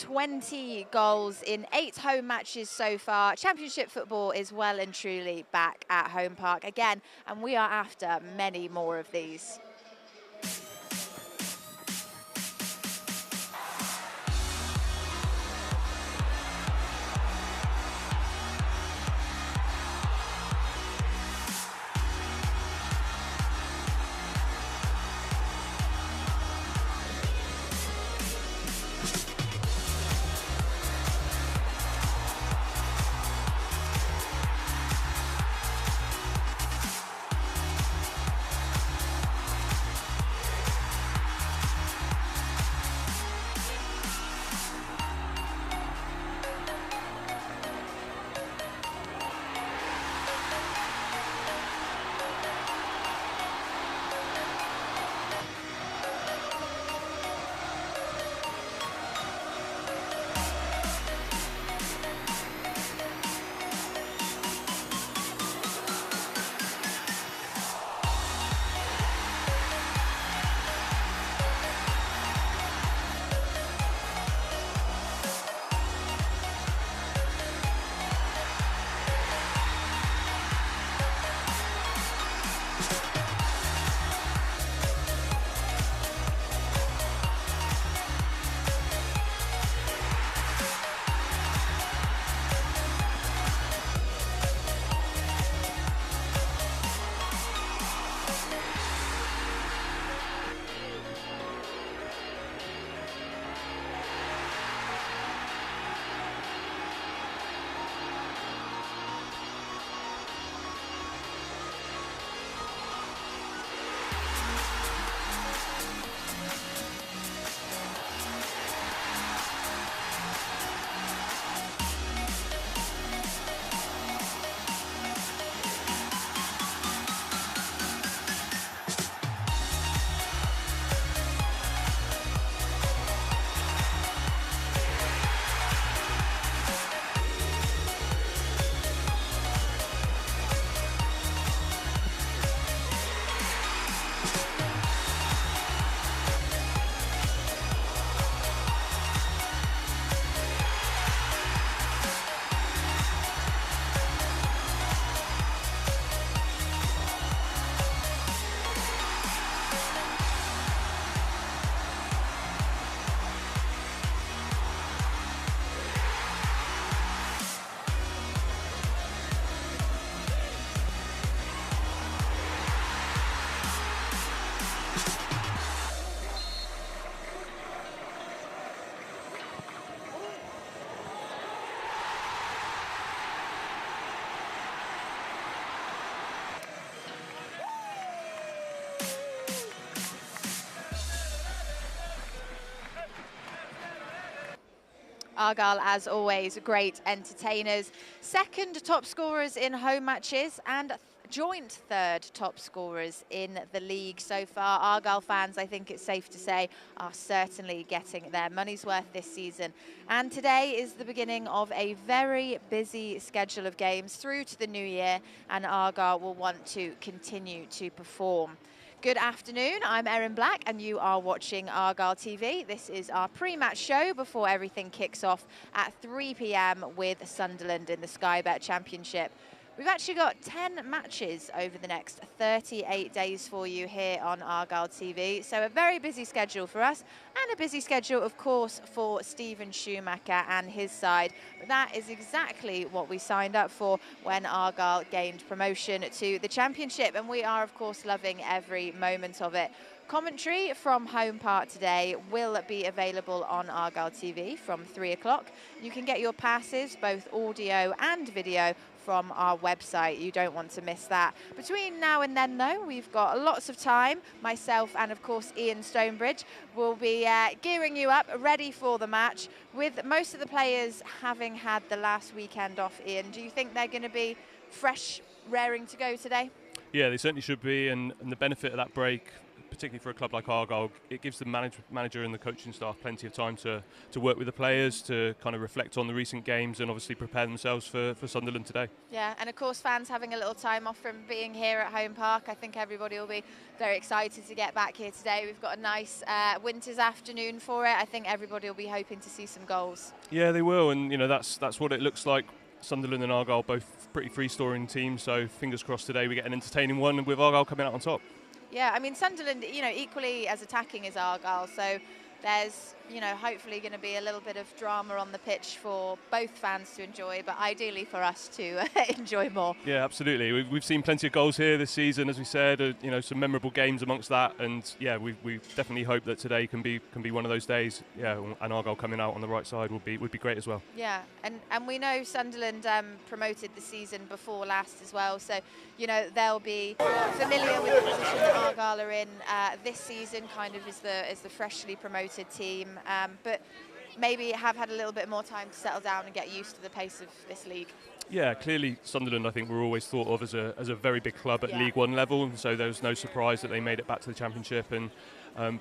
20 goals in 8 home matches so far. Championship football is well and truly back at Home Park again, and we are after many more of these. Argyle, as always, great entertainers. Second top scorers in home matches and joint third top scorers in the league so far. Argyle fans, I think it's safe to say, are certainly getting their money's worth this season. And today is the beginning of a very busy schedule of games through to the new year, and Argyle will want to continue to perform. Good afternoon, I'm Erin Black and you are watching Argyle TV. This is our pre-match show before everything kicks off at 3 p.m. with Sunderland in the Sky Bet Championship. We've actually got 10 matches over the next 38 days for you here on Argyle TV. So a very busy schedule for us, and a busy schedule, of course, for Stephen Schumacher and his side. But that is exactly what we signed up for when Argyle gained promotion to the Championship. And we are, of course, loving every moment of it. Commentary from Home Park today will be available on Argyle TV from 3 o'clock. You can get your passes, both audio and video, from our website. You don't want to miss that. Between now and then, though, we've got lots of time. Myself and, of course, Ian Stonebridge will be gearing you up, ready for the match. With most of the players having had the last weekend off, Ian, do you think they're going to be fresh, raring to go today? Yeah, they certainly should be, and the benefit of that break particularly for a club like Argyle, it gives the manager and the coaching staff plenty of time to work with the players, to kind of reflect on the recent games and obviously prepare themselves for Sunderland today. Yeah, and of course fans having a little time off from being here at home park. I think everybody will be very excited to get back here today. We've got a nice winter's afternoon for it. I think everybody will be hoping to see some goals. Yeah, they will, and that's what it looks like. Sunderland and Argyle both pretty free-scoring teams, so fingers crossed today we get an entertaining one with Argyle coming out on top. Yeah, I mean Sunderland, equally as attacking as Argyle, so there's, hopefully going to be a little bit of drama on the pitch for both fans to enjoy, but ideally for us to enjoy more. Yeah, absolutely. We've seen plenty of goals here this season, as we said. Some memorable games amongst that, and yeah, we definitely hope that today can be one of those days. Yeah, and Argyle coming out on the right side would be great as well. Yeah, and we know Sunderland promoted the season before last as well, so they'll be familiar with the position that Argyle are in this season, kind of as the freshly promoted team. But maybe have had a little bit more time to settle down and get used to the pace of this league. Yeah, clearly Sunderland, I think, were always thought of as a very big club at League One level, and so there was no surprise that they made it back to the Championship, and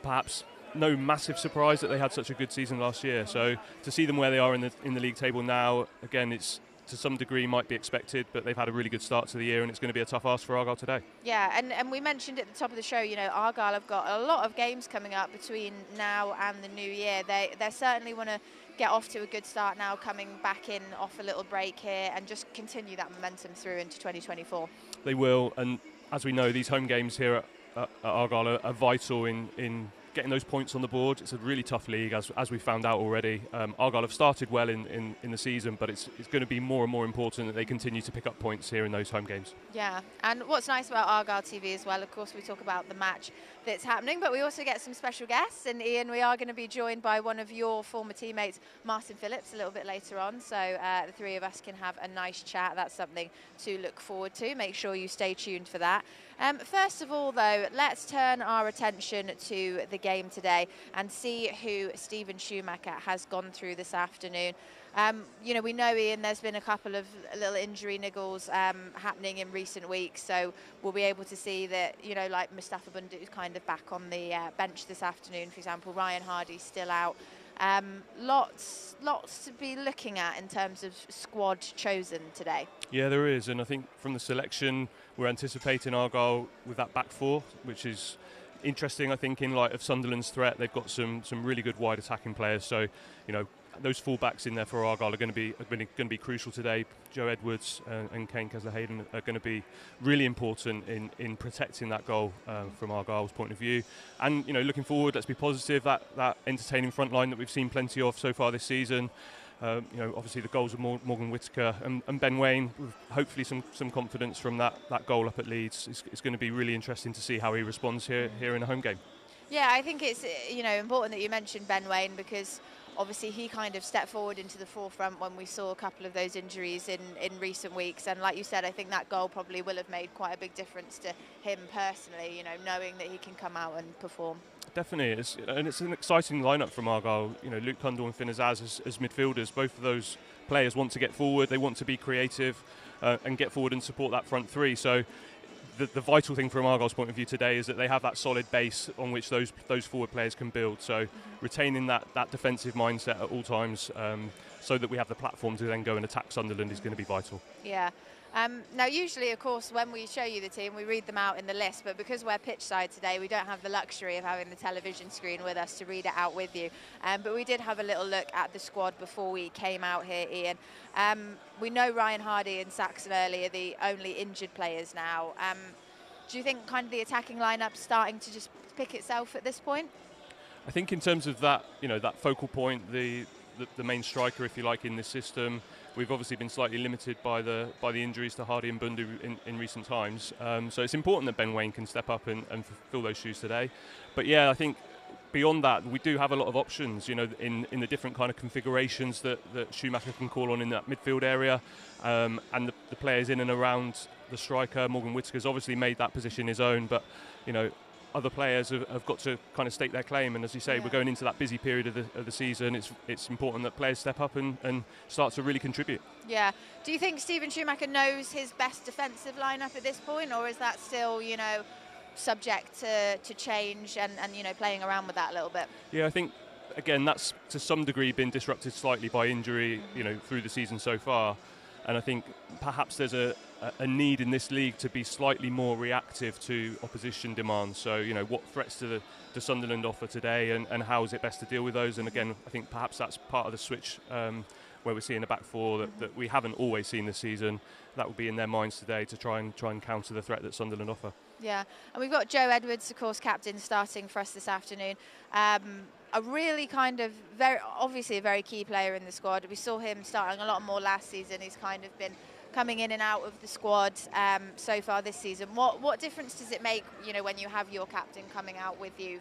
perhaps no massive surprise that they had such a good season last year. So to see them where they are in the league table now, again, it's to some degree might be expected, but they've had a really good start to the year, and it's going to be a tough ask for Argyle today. Yeah, and we mentioned at the top of the show, Argyle have got a lot of games coming up between now and the new year. They certainly want to get off to a good start now, coming back in off a little break here, and just continue that momentum through into 2024. They will, and as we know, these home games here at Argyle are vital in getting those points on the board. It's a really tough league, as we found out already. Argyle have started well in the season, but it's going to be more and more important that they continue to pick up points here in those home games. Yeah, and what's nice about Argyle TV as well, of course, we talk about the match that's happening, but we also get some special guests. And Ian, we are going to be joined by one of your former teammates, Martin Phillips, a little bit later on. So the three of us can have a nice chat. That's something to look forward to. Make sure you stay tuned for that. First of all, though, let's turn our attention to the game today and see who Steven Schumacher has gone through this afternoon. We know, Ian, there's been a couple of little injury niggles happening in recent weeks, so we'll be able to see that, like Mustafa Bundu's kind of back on the bench this afternoon, for example. Ryan Hardy's still out. Lots to be looking at in terms of squad chosen today. Yeah, there is, and I think from the selection, we're anticipating Argyle with that back four, which is interesting. I think in light of Sunderland's threat, they've got some really good wide attacking players. So, those full-backs in there for Argyle are going to be crucial today. Joe Edwards and Kane Kessler-Hayden are going to be really important in protecting that goal from Argyle's point of view. And looking forward, let's be positive. That entertaining front line that we've seen plenty of so far this season. Obviously the goals of Morgan Whittaker and Ben Waine, with hopefully some confidence from that goal up at Leeds. It's going to be really interesting to see how he responds here in a home game. Yeah, I think it's important that you mentioned Ben Waine, because obviously he kind of stepped forward into the forefront when we saw a couple of those injuries in recent weeks, and like you said, I think that goal probably will have made quite a big difference to him personally, knowing that he can come out and perform. Definitely, it's an exciting lineup from Argyle. Luke Cundall and Finn Azaz as midfielders. Both of those players want to get forward. They want to be creative and get forward and support that front three. So the vital thing from Argyle's point of view today is that they have that solid base on which those forward players can build. So retaining that defensive mindset at all times, so that we have the platform to then go and attack Sunderland, is going to be vital. Yeah. Now, usually, of course, when we show you the team, we read them out in the list, but because we're pitch side today, we don't have the luxury of having the television screen with us to read it out with you. But we did have a little look at the squad before we came out here, Ian. We know Ryan Hardy and Saxon Early are the only injured players now. Do you think kind of the attacking lineup's starting to just pick itself at this point? I think in terms of that, that focal point, the main striker, if you like, in this system, we've obviously been slightly limited by the injuries to Hardy and Bundu in recent times. So it's important that Ben Waine can step up and fill those shoes today. But yeah, I think beyond that, we do have a lot of options, in the different kind of configurations that Schumacher can call on in that midfield area, and the players in and around the striker. Morgan Whittaker's obviously made that position his own, but other players have got to kind of stake their claim, and as you say, we're going into that busy period of the season. It's important that players step up and start to really contribute. Yeah. Do you think Steven Schumacher knows his best defensive lineup at this point, or is that still, subject to change and playing around with that a little bit? Yeah, I think again that's to some degree been disrupted slightly by injury, through the season so far, and I think perhaps there's a need in this league to be slightly more reactive to opposition demands. So what threats to Sunderland offer today, and how is it best to deal with those? And again, I think perhaps that's part of the switch where we're seeing a back four that we haven't always seen this season. That would be in their minds today to try and counter the threat that Sunderland offer. Yeah, and we've got Joe Edwards, of course, captain, starting for us this afternoon. A really obviously a very key player in the squad. We saw him starting a lot more last season. He's kind of been coming in and out of the squad so far this season. What difference does it make, when you have your captain coming out with you,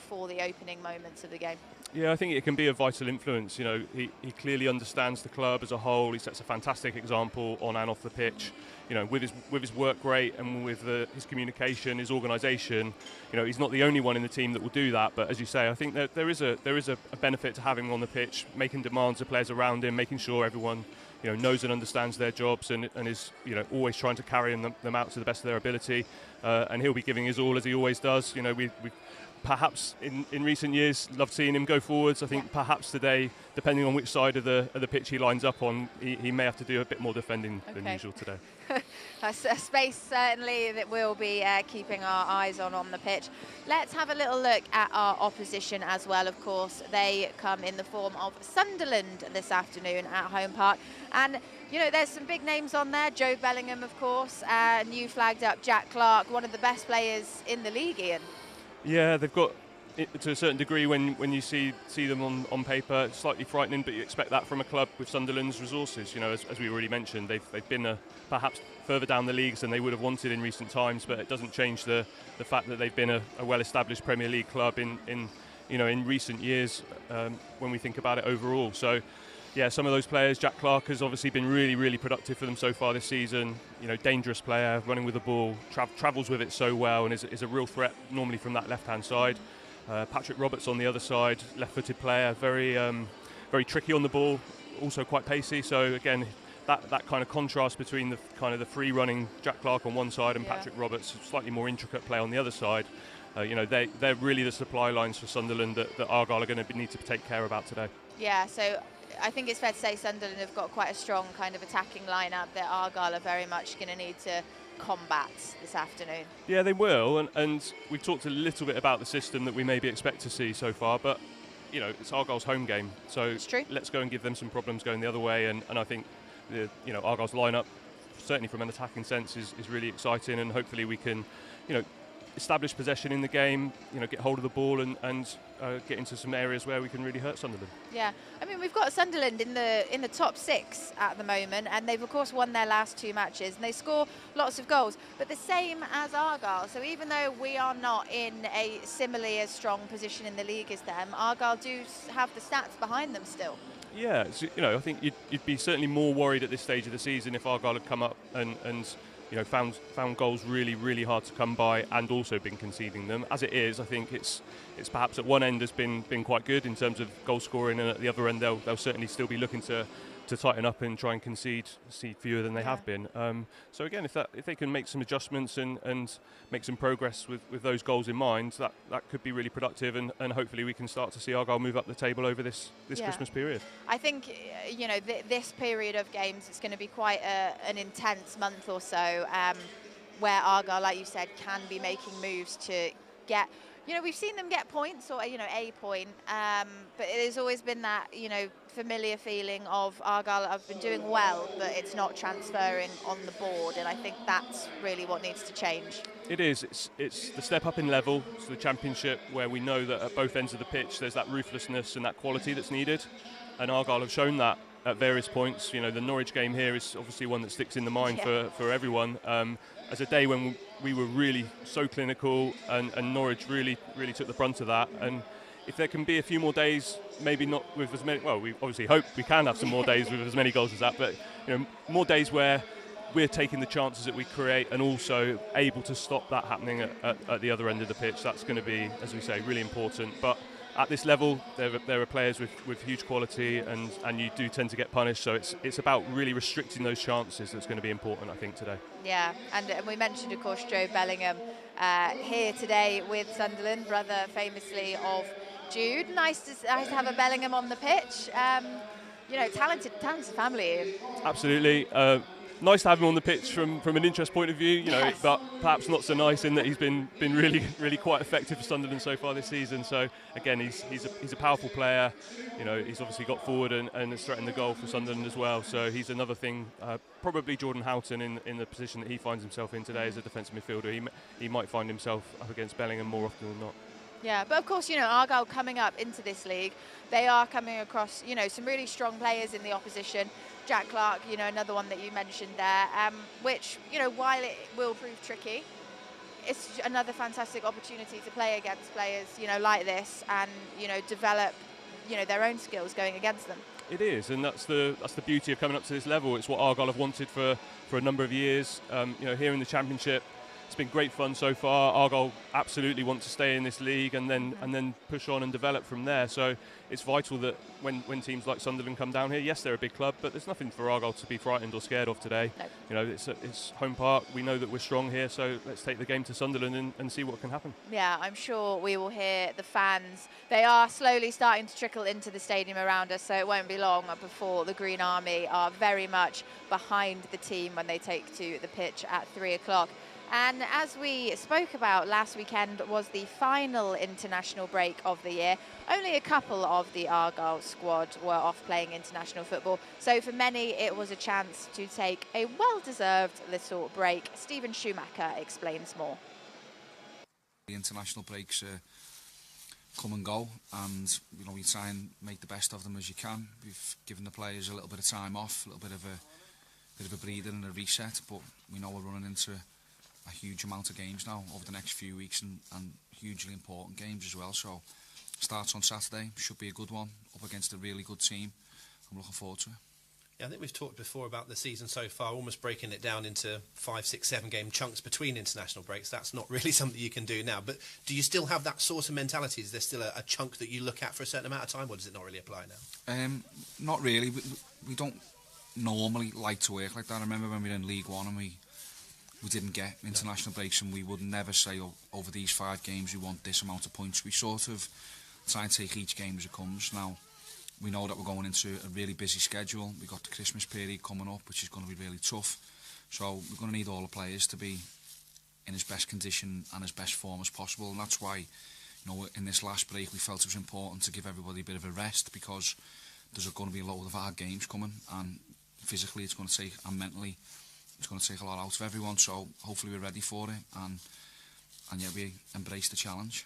for the opening moments of the game? Yeah, I think it can be a vital influence. He clearly understands the club as a whole. He sets a fantastic example on and off the pitch. With his work rate and with his communication, his organisation. He's not the only one in the team that will do that. But as you say, I think that there is a benefit to having him on the pitch, making demands of players around him, making sure everyone knows and understands their jobs, and is always trying to carry them out to the best of their ability. And he'll be giving his all, as he always does. We perhaps in recent years loved seeing him go forwards. I think perhaps today, depending on which side of the pitch he lines up on, he may have to do a bit more defending than usual today. A space certainly that we'll be keeping our eyes on the pitch. Let's have a little look at our opposition as well. Of course, they come in the form of Sunderland this afternoon at Home Park, and there's some big names on there. Joe Bellingham, of course, new flagged up Jack Clark, one of the best players in the league, Ian. Yeah, they've got, to a certain degree, when you see them on paper, it's slightly frightening, but you expect that from a club with Sunderland's resources. As we already mentioned, they've been perhaps further down the leagues than they would have wanted in recent times, but it doesn't change the fact that they've been a well-established Premier League club in recent years when we think about it overall. So, yeah, some of those players, Jack Clark has obviously been really, really productive for them so far this season. Dangerous player, running with the ball, travels with it so well, and is a real threat normally from that left-hand side. Patrick Roberts on the other side, left-footed player, very tricky on the ball, also quite pacey. So again, that kind of contrast between the free-running Jack Clark on one side and Patrick Roberts, slightly more intricate play on the other side. They're really the supply lines for Sunderland that Argyle are going to need to take care about today. Yeah, so I think it's fair to say Sunderland have got quite a strong kind of attacking lineup that Argyle are very much going to need to combat this afternoon. Yeah, they will, and we've talked a little bit about the system that we maybe expect to see so far, but it's Argyle's home game, so let's go and give them some problems going the other way, and I think Argyle's lineup, certainly from an attacking sense, is really exciting, and hopefully we can establish possession in the game, get hold of the ball and get into some areas where we can really hurt Sunderland. Yeah, I mean, we've got Sunderland in the top 6 at the moment, and they've of course won their last 2 matches, and they score lots of goals, but the same as Argyle. So even though we are not in a similarly as strong position in the league as them, Argyle do have the stats behind them still. Yeah, so, I think you'd be certainly more worried at this stage of the season if Argyle had come up and found goals really, really hard to come by, and also been conceding them. As it is, I think it's perhaps at one end has been quite good in terms of goal scoring, and at the other end they'll certainly still be looking to tighten up and try and concede fewer than they have been. So again, if they can make some adjustments and make some progress with those goals in mind, that could be really productive, and hopefully we can start to see Argyle move up the table over this Christmas period. I think this period of games, it's going to be quite an intense month or so, where Argyle, like you said, can be making moves to get. We've seen them get points or, a point, but there's always been that, familiar feeling of Argyle have been doing well, but it's not transferring on the board, and I think that's really what needs to change. It is. It's the step up in level to the Championship, where we know that at both ends of the pitch there's that ruthlessness and that quality that's needed, and Argyle have shown that at various points. The Norwich game here is obviously one that sticks in the mind for everyone. As a day when we were really so clinical, and Norwich really took the brunt of that. And if there can be a few more days, maybe not with as many, well, we obviously hope we can have some more days with as many goals as that, but more days where we're taking the chances that we create and also able to stop that happening at the other end of the pitch. That's going to be, as we say, really important. But at this level, there are players with huge quality, and you do tend to get punished. So it's about really restricting those chances that's going to be important, I think, today. Yeah, and we mentioned, of course, Joe Bellingham here today with Sunderland, brother famously of Jude. Nice to have a Bellingham on the pitch. You know, talented family. Absolutely. Nice to have him on the pitch from an interest point of view, you know, Yes. but perhaps not so nice in that he's been really quite effective for Sunderland so far this season. So again, he's a powerful player. You know, he's obviously got forward and has threatened the goal for Sunderland as well. So he's another thing. Probably Jordan Houghton in the position that he finds himself in today as a defensive midfielder. He might find himself up against Bellingham more often than not. Yeah, but of course, you know, Argyle coming up into this league, they are coming across, you know, some really strong players in the opposition. Jack Clark, you know, another one that you mentioned there, which, you know, while it will prove tricky, it's another fantastic opportunity to play against players, you know, like this, and, you know, develop, you know, their own skills going against them. It is, and that's the beauty of coming up to this level. It's what Argyle have wanted for a number of years. You know, here in the Championship, it's been great fun so far. Argyle absolutely want to stay in this league and then push on and develop from there. So it's vital that when teams like Sunderland come down here, yes, they're a big club, but there's nothing for Argyle to be frightened or scared of today. No. You know, it's home park. We know that we're strong here, so let's take the game to Sunderland and see what can happen. Yeah, I'm sure we will hear the fans. They are slowly starting to trickle into the stadium around us, so it won't be long before the Green Army are very much behind the team when they take to the pitch at 3 o'clock. And as we spoke about, last weekend was the final international break of the year. Only a couple of the Argyle squad were off playing international football. So for many, it was a chance to take a well-deserved little break. Stephen Schumacher explains more. The international breaks come and go, and you know, we try and make the best of them as you can. We've given the players a little bit of time off, a little bit of a breather and a reset, but we know we're running into a huge amount of games now over the next few weeks, and hugely important games as well. So starts on Saturday, should be a good one, up against a really good team. I'm looking forward to it. Yeah, I think we've talked before about the season so far, almost breaking it down into 5, 6, 7 game chunks between international breaks. That's not really something you can do now. But do you still have that sort of mentality? Is there still a chunk that you look at for a certain amount of time, or does it not really apply now? Not really. We don't normally like to work like that. I remember when we were in League One and we didn't get international breaks, and we would never say, oh, over these 5 games we want this amount of points. We sort of try and take each game as it comes. Now, we know that we're going into a really busy schedule. We've got the Christmas period coming up, which is going to be really tough. So we're going to need all the players to be in as best condition and as best form as possible. And that's why, you know, in this last break we felt it was important to give everybody a bit of a rest, because there's going to be a load of hard games coming, and physically it's going to take, and mentally it's going to take a lot out of everyone. So hopefully we're ready for it, and yeah, we embrace the challenge.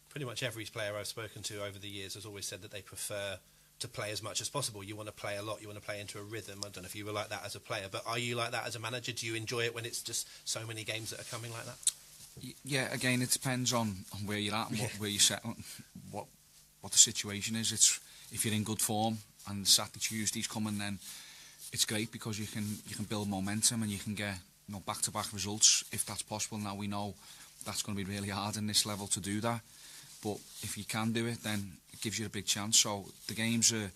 Pretty much every player I've spoken to over the years has always said that they prefer to play as much as possible. You want to play a lot, you want to play into a rhythm. I don't know if you were like that as a player, but are you like that as a manager? Do you enjoy it when it's just so many games that are coming like that? Yeah, again, it depends on where you're at and where you're set, what the situation is. It's, if you're in good form and Saturday, Tuesday's coming, then it's great, because you can build momentum and you can get, you know, back-to-back results if that's possible. Now we know that's going to be really hard in this level to do that, but if you can do it, then it gives you a big chance. So the games are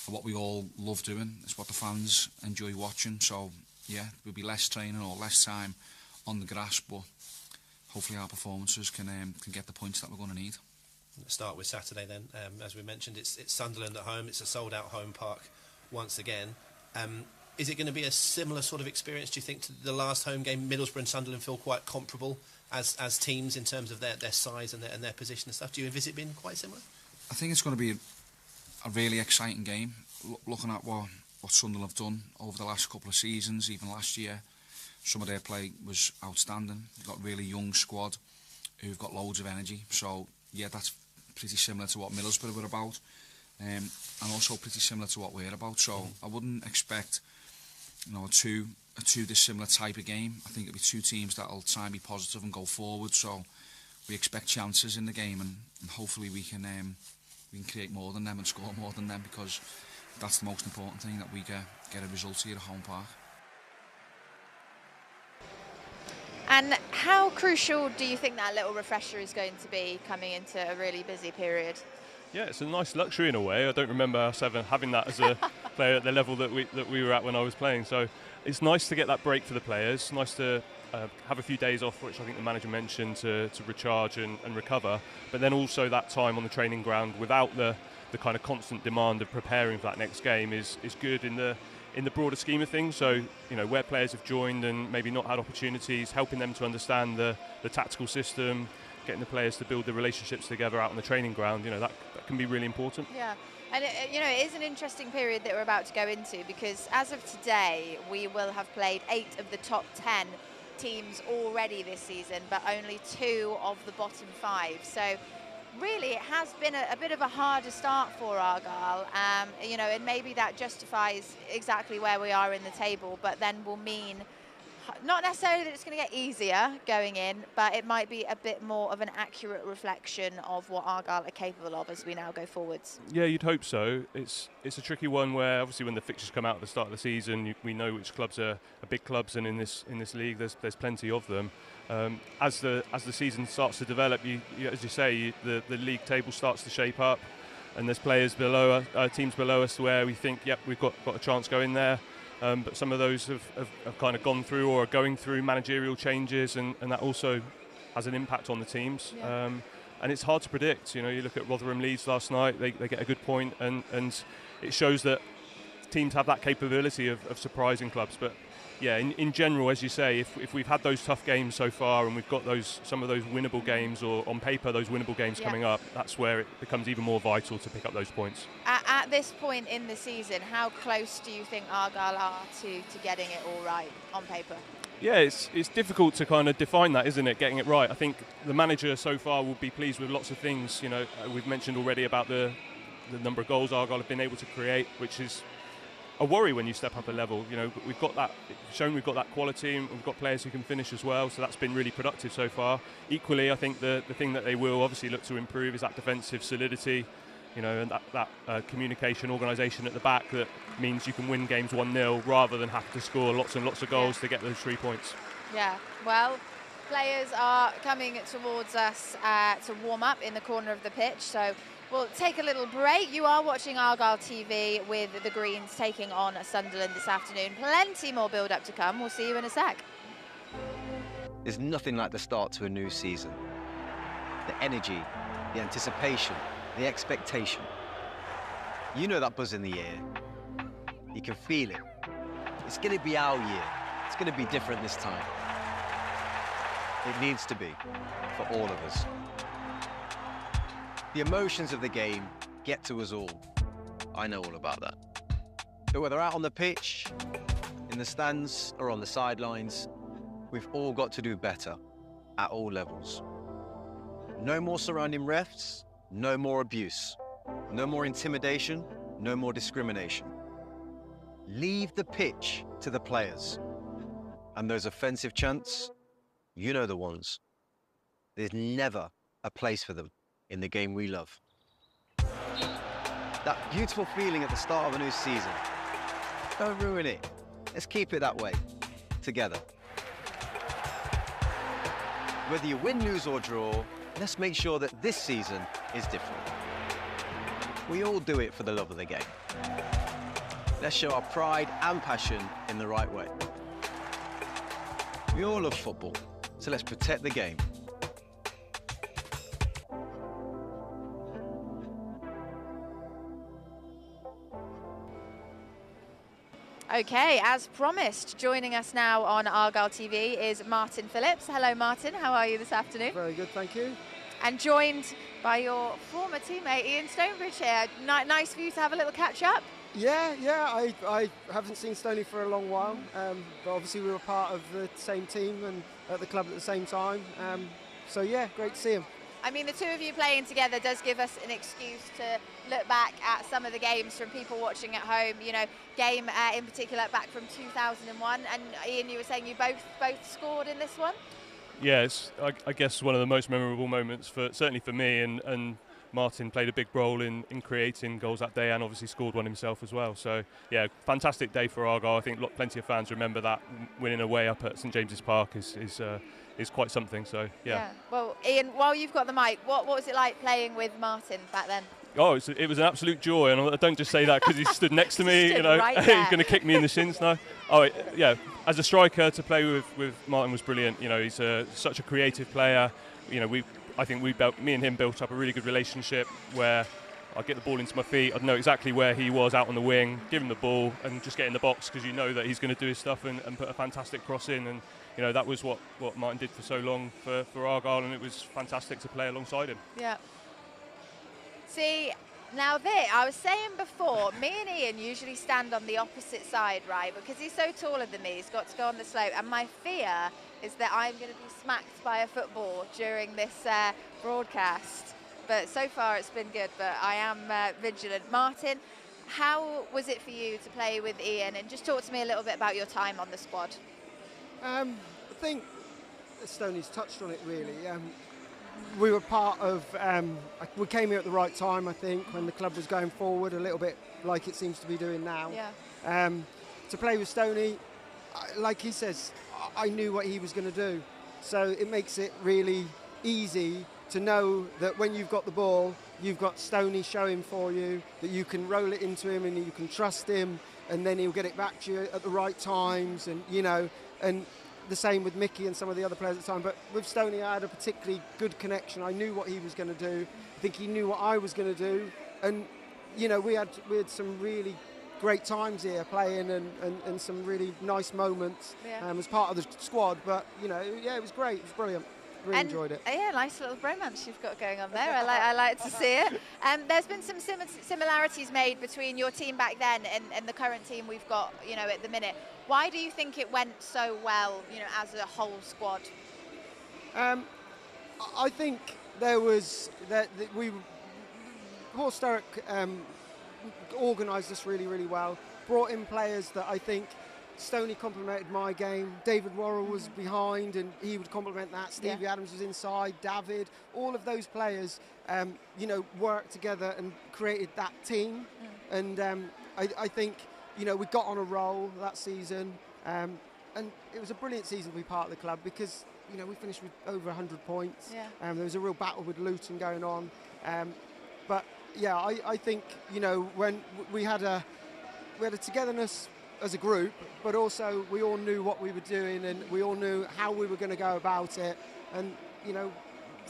what we all love doing. It's what the fans enjoy watching. So yeah, there'll be less training or less time on the grass, but hopefully our performances can get the points that we're going to need. Let's start with Saturday then. As we mentioned, it's Sunderland at home. It's a sold-out home park once again. Is it going to be a similar sort of experience, do you think, to the last home game? Middlesbrough and Sunderland feel quite comparable as teams in terms of their size and their position and stuff. Do you envisage it being quite similar? I think it's going to be a really exciting game. Looking at what Sunderland have done over the last couple of seasons, even last year, some of their play was outstanding. They've got a really young squad who've got loads of energy. So yeah, that's pretty similar to what Middlesbrough were about, and also pretty similar to what we're about. So I wouldn't expect, you know, a two dissimilar type of game. I think it'll be 2 teams that'll try and be positive and go forward. So we expect chances in the game, and hopefully we can create more than them and score more than them, because that's the most important thing, that we get a result here at home park. And how crucial do you think that little refresher is going to be coming into a really busy period? Yeah, it's a nice luxury in a way. I don't remember us having that as a player at the level that we were at when I was playing. So it's nice to get that break for the players. Nice to have a few days off, which I think the manager mentioned, to recharge and recover. But then also that time on the training ground without the kind of constant demand of preparing for that next game is good in the broader scheme of things. So, you know, where players have joined and maybe not had opportunities, helping them to understand the tactical system, getting the players to build the relationships together out on the training ground, you know, that can be really important. Yeah, and it is an interesting period that we're about to go into, because as of today, we will have played 8 of the top 10 teams already this season, but only 2 of the bottom 5. So really, it has been a bit of a harder start for Argyle, you know, and maybe that justifies exactly where we are in the table, but then will mean not necessarily that it's going to get easier going in, but it might be a bit more of an accurate reflection of what Argyle are capable of as we now go forwards. Yeah, you'd hope so. It's a tricky one where obviously when the fixtures come out at the start of the season, we know which clubs are big clubs, and in this league there's plenty of them. As the season starts to develop, as you say, the league table starts to shape up, and there's players below us, teams below us where we think, yep, we've got a chance going there. But some of those have kind of gone through or are going through managerial changes, and that also has an impact on the teams. Yeah. And it's hard to predict. You know, you look at Rotherham Leeds last night, they get a good point, and it shows that teams have that capability of surprising clubs. But yeah, in general, as you say, if we've had those tough games so far and we've got some of those winnable games, or on paper those winnable games coming up, that's where it becomes even more vital to pick up those points. At this point in the season, how close do you think Argyle are to getting it all right on paper? Yeah, it's difficult to kind of define that, isn't it, getting it right. I think the manager so far will be pleased with lots of things. You know, we've mentioned already about the number of goals Argyle have been able to create, which is a worry when you step up a level. You know, we've got that shown, we've got that quality, and we've got players who can finish as well, so that's been really productive so far. Equally, I think the thing that they will obviously look to improve is that defensive solidity, you know, and that communication, organisation at the back that means you can win games 1-0 rather than have to score lots and lots of goals to get those 3 points. Yeah, well, players are coming towards us to warm up in the corner of the pitch, so we'll take a little break. You are watching Argyle TV with the Greens taking on Sunderland this afternoon. Plenty more build-up to come. We'll see you in a sec. There's nothing like the start to a new season. The energy, the anticipation, the expectation. You know that buzz in the air. You can feel it. It's going to be our year. It's going to be different this time. It needs to be, for all of us. The emotions of the game get to us all. I know all about that. But whether out on the pitch, in the stands, or on the sidelines, we've all got to do better at all levels. No more surrounding refs, no more abuse, no more intimidation, no more discrimination. Leave the pitch to the players. And those offensive chants, you know the ones. There's never a place for them in the game we love. That beautiful feeling at the start of a new season. Don't ruin it. Let's keep it that way, together. Whether you win, lose or draw, let's make sure that this season is different. We all do it for the love of the game. Let's show our pride and passion in the right way. We all love football, so let's protect the game. Okay, as promised, joining us now on Argyle TV is Martin Phillips. Hello, Martin. How are you this afternoon? Very good, thank you. And joined by your former teammate Ian Stonebridge here. Nice for you to have a little catch-up. Yeah, I haven't seen Stoney for a long while, but obviously we were part of the same team and at the club at the same time. So yeah, great to see him. I mean, the two of you playing together does give us an excuse to look back at some of the games from people watching at home. You know, game in particular back from 2001. And Ian, you were saying you both scored in this one? Yes, I guess one of the most memorable moments, certainly for me, and Martin played a big role in creating goals that day and obviously scored one himself as well. So, yeah, fantastic day for Argyle. I think plenty of fans remember that. Winning away up at St James's Park is quite something. So, yeah. Well, Ian, while you've got the mic, what was it like playing with Martin back then? Oh, it was an absolute joy, and I don't just say that because he stood next to me. Stood You know, right he's there. going to kick me in the shins now. Oh, yeah. As a striker, to play with Martin was brilliant. You know, he's such a creative player. You know, I think me and him built up a really good relationship where I'd get the ball into my feet, I'd know exactly where he was out on the wing, give him the ball, and just get in the box because you know that he's going to do his stuff and put a fantastic cross in. And you know, that was what Martin did for so long for Argyle, and it was fantastic to play alongside him. Yeah. See, now I was saying before, me and Ian usually stand on the opposite side, right? Because he's so taller than me, he's got to go on the slope. And my fear is that I'm going to be smacked by a football during this broadcast. But so far it's been good, but I am vigilant. Martin, how was it for you to play with Ian? And just talk to me a little bit about your time on the squad. I think Stoney's touched on it really. We were part of, we came here at the right time, I think, when the club was going forward a little bit like it seems to be doing now. Yeah. To play with Stoney, like he says, I knew what he was going to do. So it makes it really easy to know that when you've got the ball, you've got Stoney showing for you, that you can roll it into him and you can trust him, and then he'll get it back to you at the right times, and you know, and the same with Mickey and some of the other players at the time. But with Stoney, I had a particularly good connection. I knew what he was going to do. I think he knew what I was going to do, and you know, we had some really great times here playing and some really nice moments as part of the squad. But you know, yeah, it was great. It was brilliant. Really enjoyed it. Yeah, nice little bromance you've got going on there. I like to see it. There's been some similarities made between your team back then and the current team we've got, you know, at the minute. Why do you think it went so well, you know, as a whole squad? I think there was Horst Sturrock organised us really, really well. Brought in players that I think Stoney complemented my game. David Worrell was behind and he would complement that. Stevie Adams was inside. David, all of those players, you know, worked together and created that team. And I think, you know, we got on a roll that season. And it was a brilliant season to be part of the club because, you know, we finished with over 100 points. There was a real battle with Luton going on. But yeah, I think, you know, when we had a togetherness as a group, but also we all knew what we were doing and we all knew how we were going to go about it, and you know,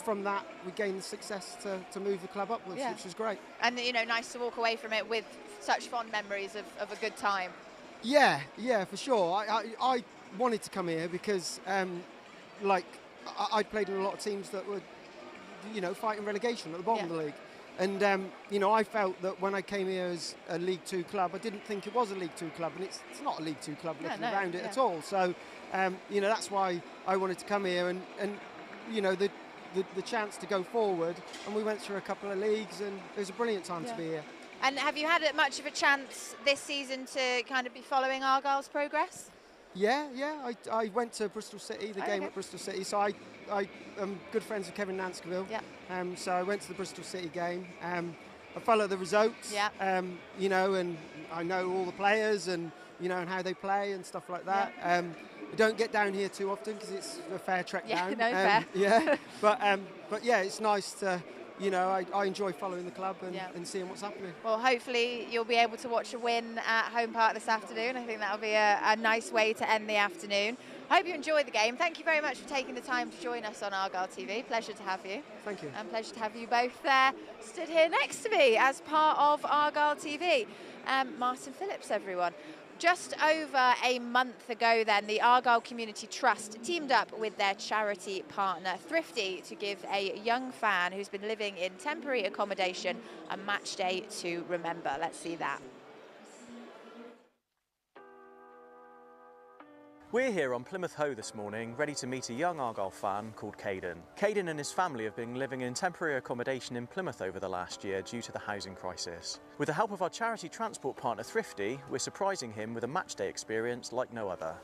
from that we gained the success to move the club upwards, which was great. And you know, nice to walk away from it with such fond memories of a good time. Yeah, for sure. I wanted to come here because like I'd played in a lot of teams that were, you know, fighting relegation at the bottom of the league. And, you know, I felt that when I came here as a League Two club, I didn't think it was a League Two club, and it's not a League Two club looking around it at all. So, you know, that's why I wanted to come here and you know, the chance to go forward. And we went through a couple of leagues, and it was a brilliant time to be here. And have you had much of a chance this season to kind of be following Argyle's progress? Yeah. I went to Bristol City, the game at Bristol City. So I am good friends with Kevin Nanscoville. So I went to the Bristol City game. I follow the results. You know, and I know all the players and, you know, and how they play and stuff like that. We don't get down here too often because it's a fair trek down. Fair. But yeah, it's nice to, you know, I enjoy following the club and seeing what's happening. Well, hopefully you'll be able to watch a win at Home Park this afternoon. I think that'll be a nice way to end the afternoon. I hope you enjoyed the game. Thank you very much for taking the time to join us on Argyle TV. Pleasure to have you. Thank you. And pleasure to have you both there, stood here next to me as part of Argyle TV. Martin Phillips, everyone. Just over a month ago then, the Argyle Community Trust teamed up with their charity partner Thrifty to give a young fan who's been living in temporary accommodation a match day to remember. Let's see that. We're here on Plymouth Hoe this morning, ready to meet a young Argyle fan called Caden. Caden and his family have been living in temporary accommodation in Plymouth over the last year due to the housing crisis. With the help of our charity transport partner Thrifty, we're surprising him with a matchday experience like no other.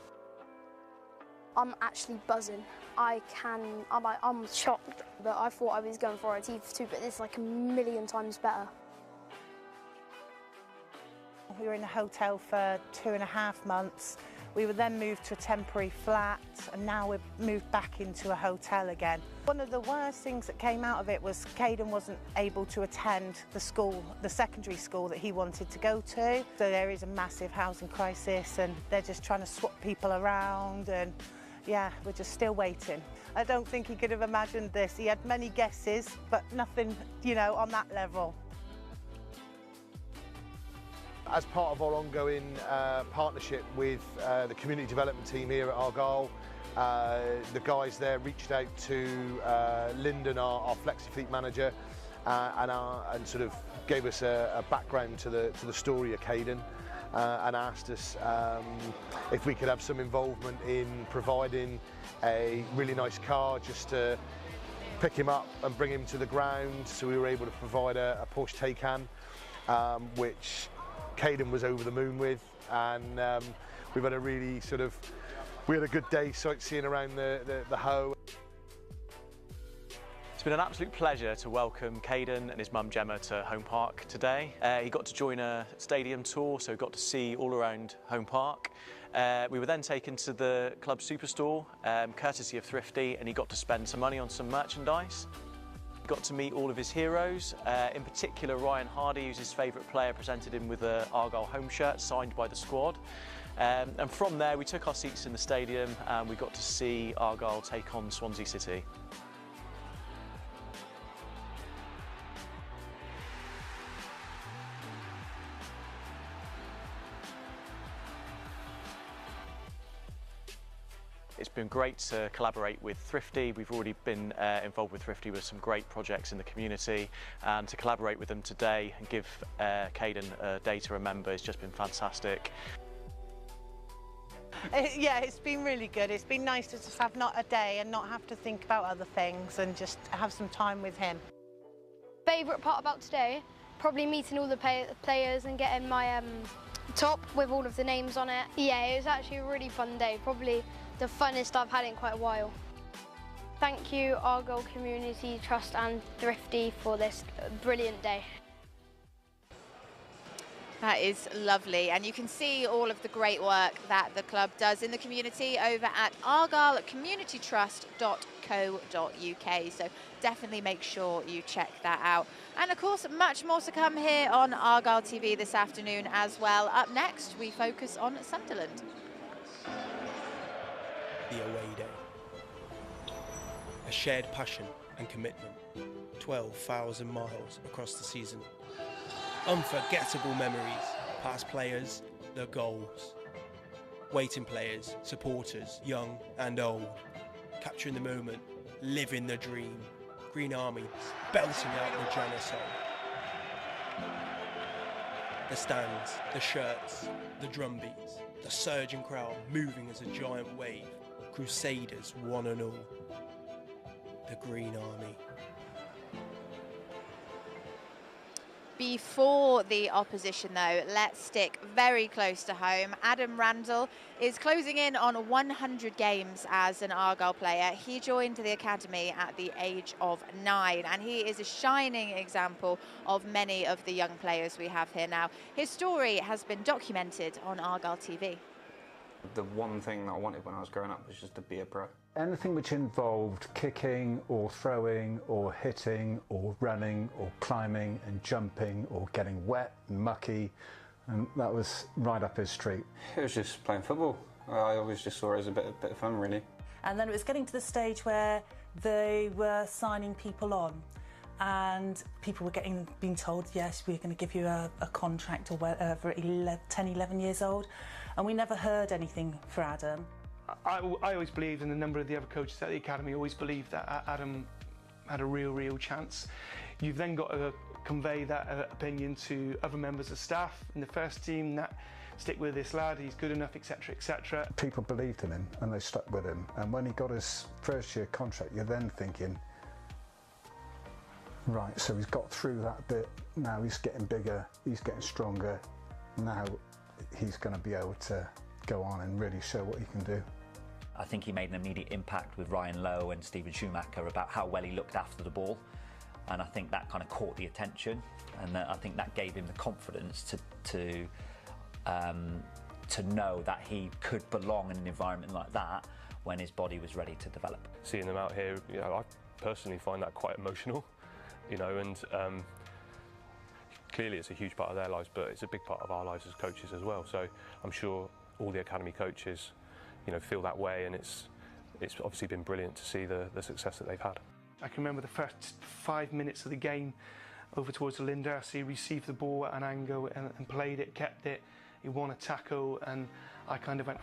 I'm actually buzzing. I'm shocked that I thought I was going for a TV2, but it's like a million times better. We were in a hotel for 2.5 months. We were then moved to a temporary flat, and now we've moved back into a hotel again. One of the worst things that came out of it was Caden wasn't able to attend the school, the secondary school that he wanted to go to. So there is a massive housing crisis, and they're just trying to swap people around, and yeah, we're just still waiting. I don't think he could have imagined this. He had many guesses, but nothing, you know, on that level. As part of our ongoing partnership with the community development team here at Argyle, the guys there reached out to Lyndon, our Flexi Fleet manager, and sort of gave us a background to the story of Caden, and asked us if we could have some involvement in providing a really nice car just to pick him up and bring him to the ground. So we were able to provide a Porsche Taycan, which Caden was over the moon with, and we've had a really we had a good day sightseeing around the Hoe. It's been an absolute pleasure to welcome Caden and his mum Gemma to Home Park today. He got to join a stadium tour, so got to see all around Home Park. We were then taken to the club superstore, courtesy of Thrifty, and he got to spend some money on some merchandise. Got to meet all of his heroes, in particular Ryan Hardy, who's his favourite player, presented him with an Argyle home shirt signed by the squad. And from there we took our seats in the stadium and we got to see Argyle take on Swansea City. It's been great to collaborate with Thrifty. We've already been involved with Thrifty with some great projects in the community, and to collaborate with them today and give Caden a day to remember has just been fantastic. Yeah, it's been really good. It's been nice to just have not a day and not have to think about other things and just have some time with him. Favourite part about today? Probably meeting all the players and getting my top with all of the names on it. Yeah, it was actually a really fun day. Probably the funnest I've had in quite a while. Thank you Argyle Community Trust and Thrifty for this brilliant day. That is lovely, and you can see all of the great work that the club does in the community over at argylecommunitytrust.co.uk, so definitely make sure you check that out. And of course, much more to come here on Argyle TV this afternoon as well. Up next, we focus on Sunderland. The away day. A shared passion and commitment. 12,000 miles across the season. Unforgettable memories, past players, the goals. Waiting players, supporters, young and old. Capturing the moment, living the dream. Green Army, belting out the genocide. The stands, the shirts, the drum beats, the surging crowd moving as a giant wave. Crusaders, one and all. The Green Army. Before the opposition, though, let's stick very close to home. Adam Randell is closing in on 100 games as an Argyle player. He joined the academy at the age of 9, and he is a shining example of many of the young players we have here now. His story has been documented on Argyle TV. The one thing that I wanted when I was growing up was just to be a pro. Anything which involved kicking or throwing or hitting or running or climbing and jumping or getting wet and mucky, and that was right up his street. It was just playing football. I always just saw it as a bit of fun, really. And then it was getting to the stage where they were signing people on, and people were being told, yes, we're going to give you a contract or whatever, 10, 11 years old, and we never heard anything for Adam. I always believed, and a number of the other coaches at the academy always believed, that Adam had a real chance. You've then got to convey that opinion to other members of staff in the first team, that stick with this lad, he's good enough, etc, etc. People believed in him and they stuck with him, and when he got his first year contract, you're then thinking, right, so he's got through that bit, now he's getting bigger, he's getting stronger, now he's going to be able to go on and really show what he can do. I think he made an immediate impact with Ryan Lowe and Stephen Schumacher about how well he looked after the ball, and I think that kind of caught the attention, and I think that gave him the confidence to to know that he could belong in an environment like that when his body was ready to develop. Seeing them out here, I personally find that quite emotional, and clearly it's a huge part of their lives, but it's a big part of our lives as coaches as well. So I'm sure all the academy coaches, feel that way, and it's obviously been brilliant to see the success that they've had. I can remember the first 5 minutes of the game over towards the Linda. He received the ball at an angle and played it, kept it. He won a tackle, and I kind of went,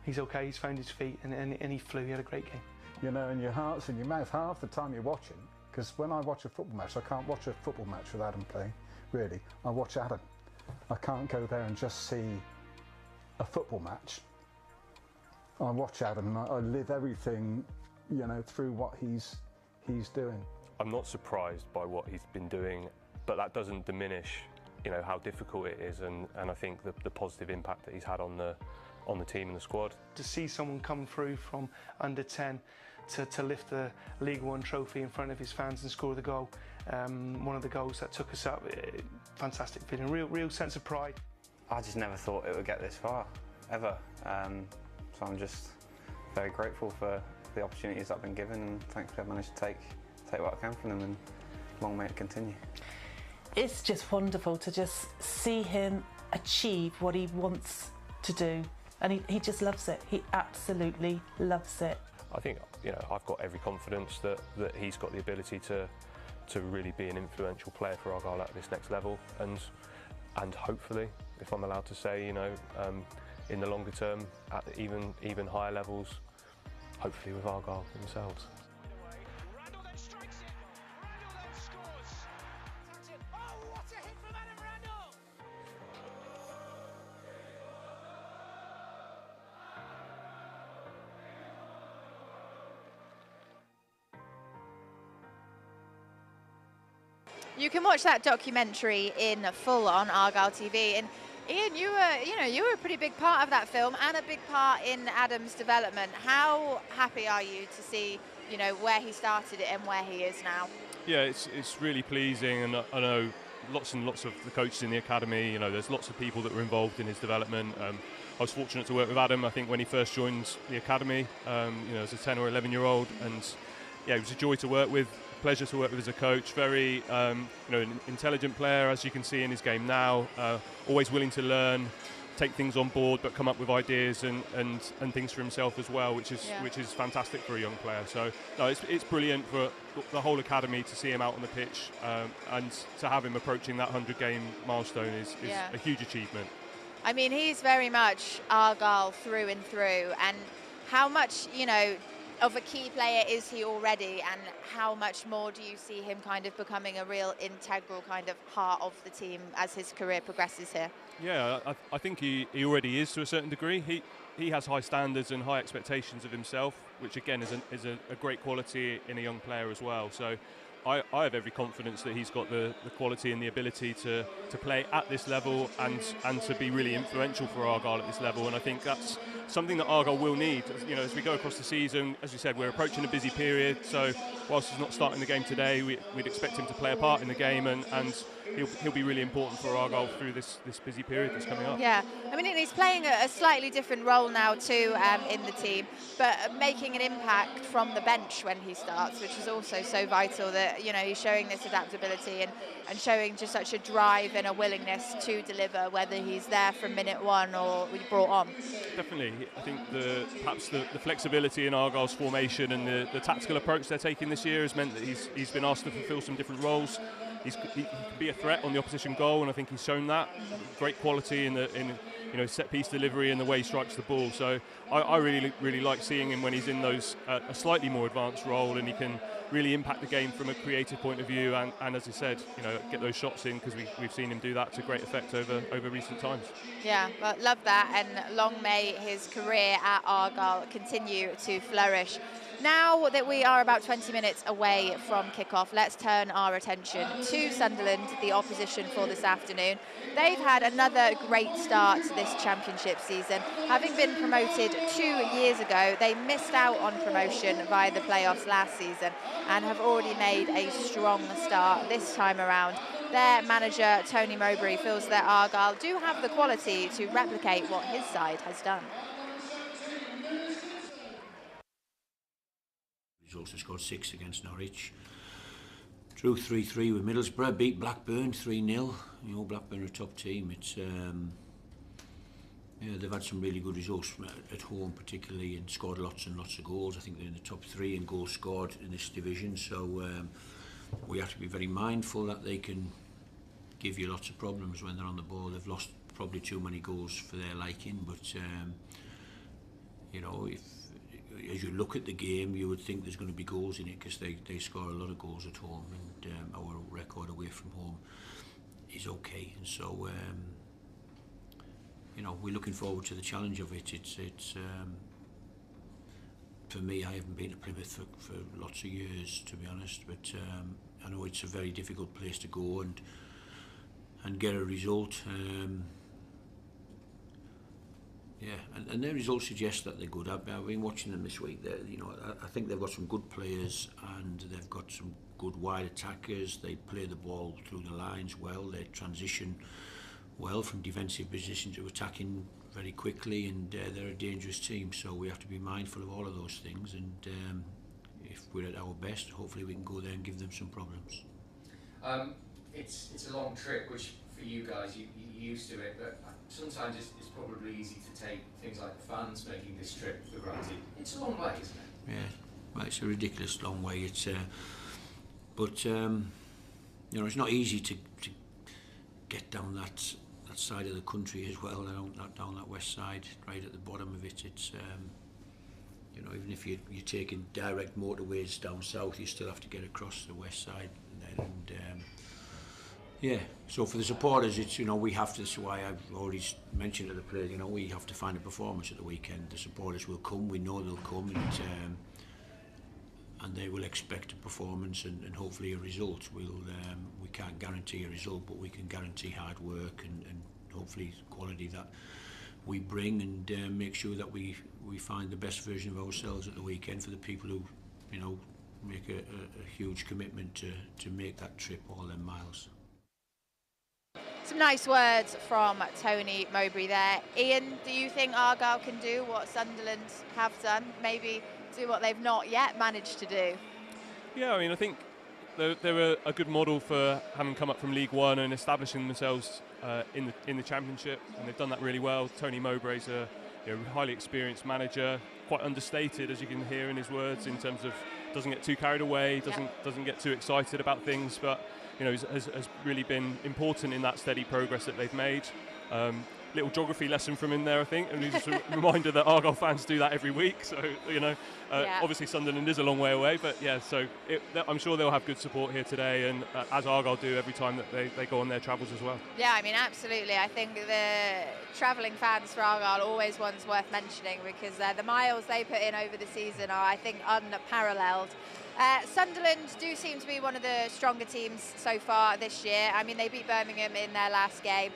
he's okay, he's found his feet, and he flew. He had a great game. And your heart's in your mouth half the time you're watching, because when I watch a football match, I can't watch a football match with Adam playing, really. I watch Adam. I can't go there and just see a football match. I watch Adam and I live everything, through what he's doing. I'm not surprised by what he's been doing, but that doesn't diminish, how difficult it is, and I think the positive impact that he's had on the team and the squad. To see someone come through from under 10 to lift the League One trophy in front of his fans and score the goal, one of the goals that took us up, fantastic feeling, real sense of pride. I just never thought it would get this far, ever. So I'm just very grateful for the opportunities I've been given, and thankfully I've managed to take what I can from them, and long may it continue. It's just wonderful to just see him achieve what he wants to do, and he just loves it. He absolutely loves it. I think I've got every confidence that he's got the ability to really be an influential player for Argyle at this next level, and hopefully, if I'm allowed to say, in the longer term at even higher levels, hopefully with Argyle themselves. Randell then strikes it. Randell then scores. That's it. Oh, what a hit from Adam Randell! You can watch that documentary in full on Argyle TV. And Ian, you were a pretty big part of that film and a big part in Adam's development. How happy are you to see, where he started it and where he is now? Yeah, it's really pleasing, and I know lots and lots of the coaches in the academy. There's lots of people that were involved in his development. I was fortunate to work with Adam, I think, when he first joined the academy, as a 10 or 11-year-old, and yeah, it was a joy to work with. Pleasure to work with as a coach. Very an intelligent player, as you can see in his game now, always willing to learn, take things on board, but come up with ideas and things for himself as well, which is fantastic for a young player. So no, it's brilliant for the whole academy to see him out on the pitch, and to have him approaching that 100-game milestone is a huge achievement. I mean, he's very much Argyle through and through, and how much of a key player is he already, and how much more do you see him kind of becoming a real integral kind of part of the team as his career progresses here? Yeah, I think he already is to a certain degree. He has high standards and high expectations of himself, which again is a great quality in a young player as well. So I have every confidence that he's got the quality and the ability to play at this level and to be really influential for Argyle at this level. And I think that's something that Argyle will need. As we go across the season, as you said, we're approaching a busy period. So whilst he's not starting the game today, we'd expect him to play a part in the game, and he'll be really important for Argyle through this busy period that's coming up. Yeah, I mean, he's playing a slightly different role now too in the team, but making an impact from the bench when he starts, which is also so vital that, he's showing this adaptability and showing just such a drive and a willingness to deliver, whether he's there from minute one or brought on. Definitely. I think perhaps the flexibility in Argyle's formation and the tactical approach they're taking this year has meant that he's been asked to fulfil some different roles. He can be a threat on the opposition goal, and I think he's shown that. Great quality in set piece delivery and the way he strikes the ball. So I really like seeing him when he's in those a slightly more advanced role, and he can really impact the game from a creative point of view, and as I said, get those shots in, because we've seen him do that to great effect over recent times. Yeah, well, love that, and long may his career at Argyle continue to flourish. Now that we are about 20 minutes away from kick-off, let's turn our attention to Sunderland, the opposition for this afternoon. They've had another great start to this championship season. Having been promoted 2 years ago, they missed out on promotion via the playoffs last season and have already made a strong start this time around. their manager, Tony Mowbray, feels that Argyle do have the quality to replicate what his side has done. He's also scored 6 against Norwich. Drew 3-3 with Middlesbrough, beat Blackburn 3-0. You know, Blackburn are a top team. It's yeah, they've had some really good results at home, particularly, and scored lots and lots of goals. I think they're in the top 3 in goals scored in this division. So we have to be very mindful that they can give you lots of problems when they're on the ball. They've lost probably too many goals for their liking, but you know, if as you look at the game, you would think there's going to be goals in it because they score a lot of goals at home, and our record away from home is okay. And so you know, we're looking forward to the challenge of it. It's for me, I haven't been to Plymouth for lots of years, to be honest, but I know it's a very difficult place to go and get a result. Yeah, and their results suggest that they're good. I've been watching them this week. You know, I think they've got some good players and they've got some good wide attackers. They play the ball through the lines well. They transition well from defensive position to attacking very quickly, and they're a dangerous team. So we have to be mindful of all of those things. And if we're at our best, hopefully we can go there and give them some problems. It's a long trip, which for you guys, you're used to it, but sometimes it's probably easy to take things like the fans making this trip for granted. It's a long way, isn't it? Yeah, well, it's a ridiculous long way. It's but you know, it's not easy to get down that side of the country as well, down that west side, right at the bottom of it. It's you know, even if you're taking direct motorways down south, you still have to get across the west side, and yeah, so for the supporters, it's, you know, we have to, that's why I've already mentioned to the players, you know, we have to find a performance at the weekend. The supporters will come, we know they'll come, and they will expect a performance and hopefully a result. We can't guarantee a result, but we can guarantee hard work and hopefully quality that we bring, and make sure that we find the best version of ourselves at the weekend for the people who, you know, make a huge commitment to make that trip all them miles. Some nice words from Tony Mowbray there. Ian, do you think Argyle can do what Sunderland have done? Maybe do what they've not yet managed to do? Yeah, I mean, I think they're a good model for having come up from League One and establishing themselves in the Championship, and they've done that really well. Tony Mowbray's a highly experienced manager, quite understated, as you can hear in his words, in terms of doesn't get too carried away, doesn't get too excited about things, but you know, has really been important in that steady progress that they've made. Little geography lesson from him there, I think, and just a reminder that Argyle fans do that every week. So, you know, obviously Sunderland is a long way away, but yeah, so I'm sure they'll have good support here today, and as Argyle do every time that they go on their travels as well. Yeah, I mean, absolutely. I think the travelling fans for Argyle always one's worth mentioning, because the miles they put in over the season are, I think, unparalleled. Sunderland do seem to be one of the stronger teams so far this year. I mean, they beat Birmingham in their last game,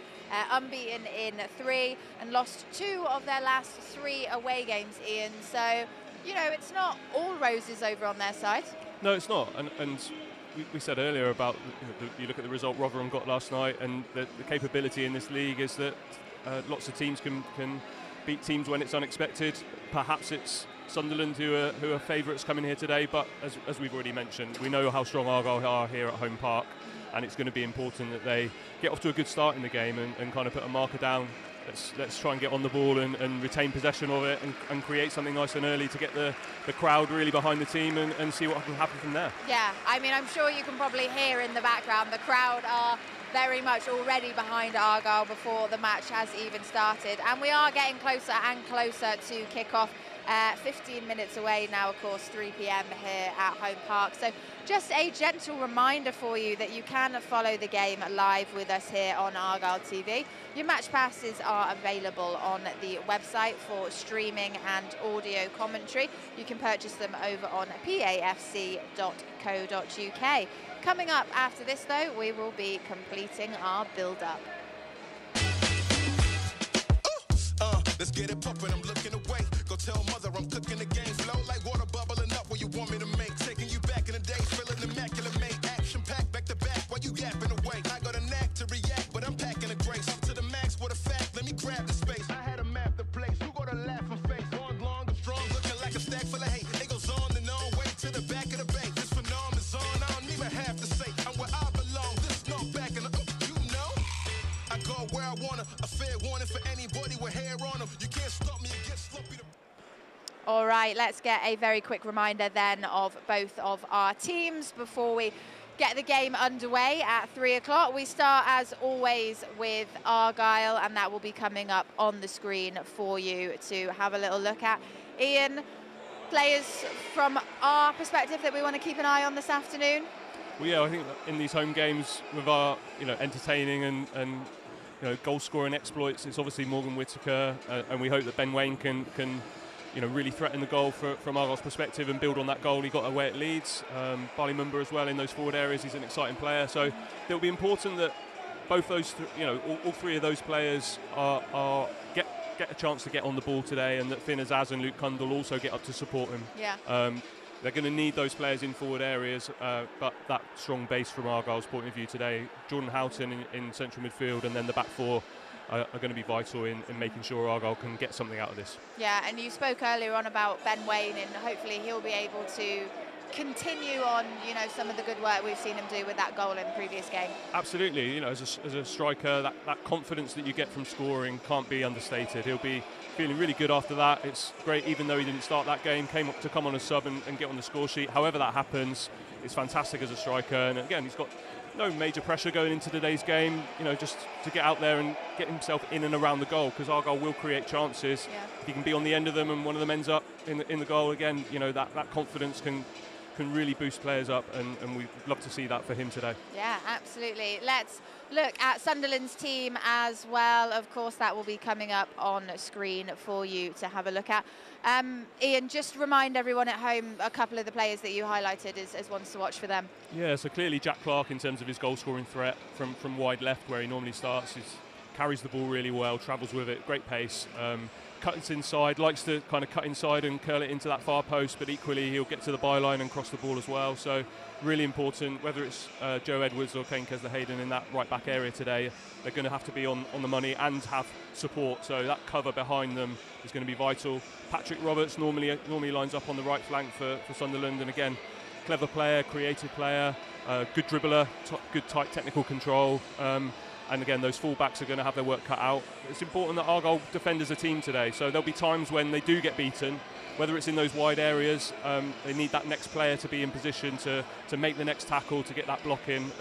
unbeaten in 3, and lost 2 of their last 3 away games, Ian. So, you know, it's not all roses over on their side. No, it's not. And we said earlier about, you look at the result Rotherham got last night, and the capability in this league is that lots of teams can beat teams when it's unexpected. Perhaps it's Sunderland who are favourites coming here today, but as we've already mentioned, we know how strong Argyle are here at home park, and it's going to be important that they get off to a good start in the game and kind of put a marker down. Let's try and get on the ball and retain possession of it and create something nice and early to get the crowd really behind the team and see what can happen from there. Yeah, I mean, I'm sure you can probably hear in the background the crowd are very much already behind Argyle before the match has even started, and we are getting closer and closer to kick-off. 15 minutes away now, of course, 3 p.m. here at Home Park. So just a gentle reminder for you that you can follow the game live with us here on Argyle TV. Your match passes are available on the website for streaming and audio commentary. You can purchase them over on pafc.co.uk. Coming up after this, though, we will be completing our build-up. Let's get it poppin', I'm looking away. Go tell mother I'm cooking the game. Flow like water bubbling up where you want me to make. Taking you back in the day, feeling immaculate, mate. Action packed back to back while you yapping away. I got stack full of hate. It goes on and on, way to the back of the bank. This phenomenon's on, I don't even have to say. I'm where I belong, this not back in the, you know. I go where I wanna, a fair warning for anybody with hair on them. You can't stop me, it gets sloppy to... All right, let's get a very quick reminder then of both of our teams before we get the game underway at 3 o'clock. We start, as always, with Argyle, and that will be coming up on the screen for you to have a little look at. Ian, players from our perspective that we want to keep an eye on this afternoon? Well, yeah, I think in these home games with our, entertaining and goal-scoring exploits, it's obviously Morgan Whittaker, and we hope that Ben Waine can really threaten the goal from Argyle's perspective and build on that goal he got away at Leeds. Barley Mumba as well in those forward areas. He's an exciting player, so it'll be important that both those, all three of those players get a chance to get on the ball today, and that Finn Azaz and Luke Cundall also get up to support him. Yeah. They're going to need those players in forward areas, but that strong base from Argyle's point of view today, Jordan Houghton in central midfield, and then the back four are going to be vital in making sure Argyle can get something out of this. Yeah, and you spoke earlier on about Ben Waine, and hopefully he'll be able to continue on, some of the good work we've seen him do with that goal in the previous game. Absolutely, as a striker, that confidence that you get from scoring can't be understated. He'll be feeling really good after that. It's great, even though he didn't start that game, came up to come on a sub and get on the score sheet. However that happens, it's fantastic as a striker, and again, he's got no major pressure going into today's game, just to get out there and get himself in and around the goal, because Argyle will create chances. Yeah. If he can be on the end of them and one of them ends up in the goal again, that confidence can really boost players up, and we'd love to see that for him today. Yeah, absolutely. Let's look at Sunderland's team as well. Of course, that will be coming up on screen for you to have a look at. Ian, just remind everyone at home a couple of the players that you highlighted as ones to watch for them. Yeah, so clearly Jack Clark, in terms of his goal-scoring threat from wide left, where he normally starts, carries the ball really well, travels with it, great pace. Cuts inside, likes to kind of cut inside and curl it into that far post, but equally he'll get to the byline and cross the ball as well. So really important, whether it's Joe Edwards or Kane Kesler-Hayden in that right back area today, they're going to have to be on the money and have support. So that cover behind them is going to be vital. Patrick Roberts normally lines up on the right flank for Sunderland, and again, clever player, creative player, good dribbler, good tight technical control. And again, those full-backs are going to have their work cut out. It's important that Argyle defend as a team today. So there'll be times when they do get beaten, whether it's in those wide areas, they need that next player to be in position to make the next tackle, to get that block in.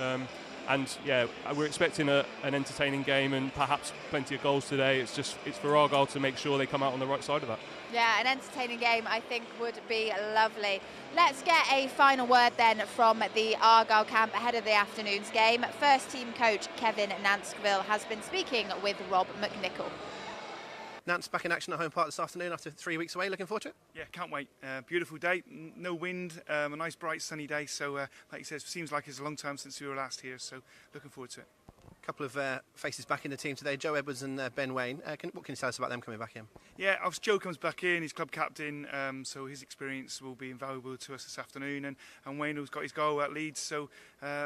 And yeah, we're expecting an entertaining game and perhaps plenty of goals today. It's for Argyle to make sure they come out on the right side of that. Yeah, an entertaining game I think would be lovely. Let's get a final word then from the Argyle camp ahead of the afternoon's game. First team coach Kevin Nanskville has been speaking with Rob McNichol. Nance back in action at Home Park this afternoon after 3 weeks away. Looking forward to it? Yeah, can't wait. Beautiful day, no wind, a nice bright sunny day. So like you said, it seems like it's a long time since we were last here. So looking forward to it. A couple of faces back in the team today, Joe Edwards and Ben Waine. What can you tell us about them coming back in? Yeah, obviously Joe comes back in, he's club captain, so his experience will be invaluable to us this afternoon. And Wayne, who's got his goal at Leeds, so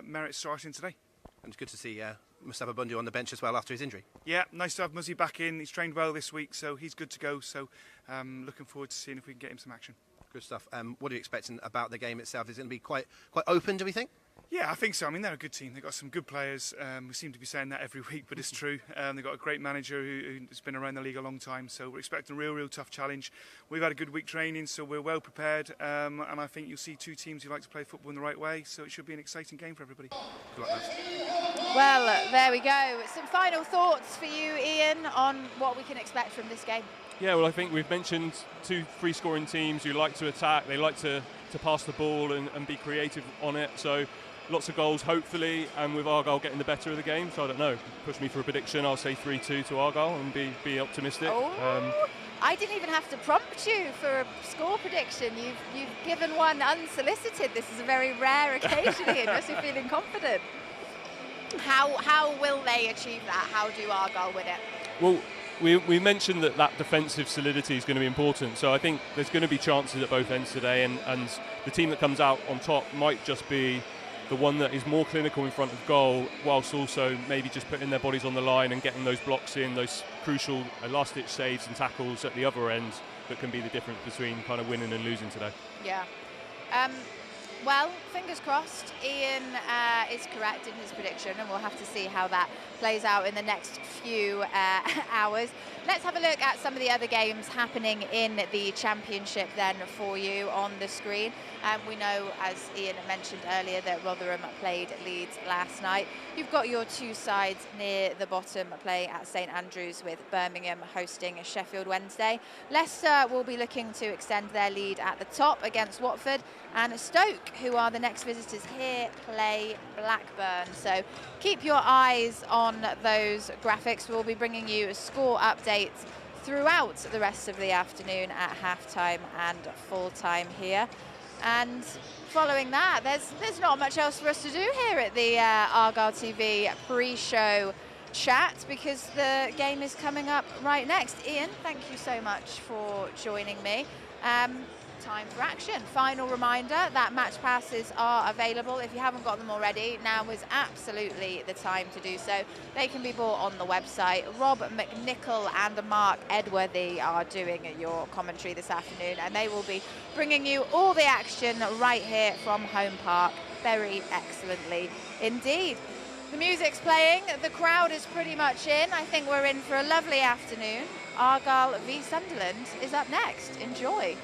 merits starting today. And it's good to see Mustafa Bundu on the bench as well after his injury. Yeah, nice to have Muzzy back in. He's trained well this week, so he's good to go. So looking forward to seeing if we can get him some action. Good stuff. What are you expecting about the game itself? Is it going to be quite open, do we think? Yeah, I think so. I mean, they're a good team. They've got some good players. We seem to be saying that every week, but it's true. They've got a great manager who's been around the league a long time, so we're expecting a real tough challenge. We've had a good week training, so we're well prepared, and I think you'll see two teams who like to play football in the right way, so it should be an exciting game for everybody. Good luck, lads. Well, there we go. Some final thoughts for you, Ian, on what we can expect from this game. Yeah, well, I think we've mentioned two free-scoring teams who like to attack. They like to pass the ball and be creative on it. So lots of goals, hopefully, and with Argyle getting the better of the game. So I don't know. Push me for a prediction. I'll say 3-2 to Argyle and be optimistic. Oh, I didn't even have to prompt you for a score prediction. You've given one unsolicited. This is a very rare occasion, Ian. Must be feeling confident. How will they achieve that? How do Argyle win it? Well, we mentioned that defensive solidity is going to be important, so I think there's going to be chances at both ends today, and the team that comes out on top might just be the one that is more clinical in front of goal, whilst also maybe just putting their bodies on the line and getting those blocks in, those crucial last-ditch saves and tackles at the other end. that can be the difference between kind of winning and losing today. Yeah. Well, fingers crossed, Ian is correct in his prediction, and we'll have to see how that plays out in the next few hours. Let's have a look at some of the other games happening in the Championship then for you on the screen. We know, as Ian mentioned earlier, that Rotherham played Leeds last night. You've got your two sides near the bottom playing at St Andrews, with Birmingham hosting Sheffield Wednesday. Leicester will be looking to extend their lead at the top against Watford, and Stoke, who are the next visitors here, play Blackburn. So keep your eyes on those graphics. We'll be bringing you score updates throughout the rest of the afternoon at half-time and full-time here. And following that, there's not much else for us to do here at the Argyle TV pre-show chat, because the game is coming up right next. Ian, thank you so much for joining me. Time for action. Final reminder that match passes are available. If you haven't got them already, now is absolutely the time to do so. They can be bought on the website. Rob McNichol and Mark Edworthy are doing your commentary this afternoon, and they will be bringing you all the action right here from Home Park very excellently indeed. The music's playing, the crowd is pretty much in. I think we're in for a lovely afternoon. Argyle v Sunderland is up next. Enjoy.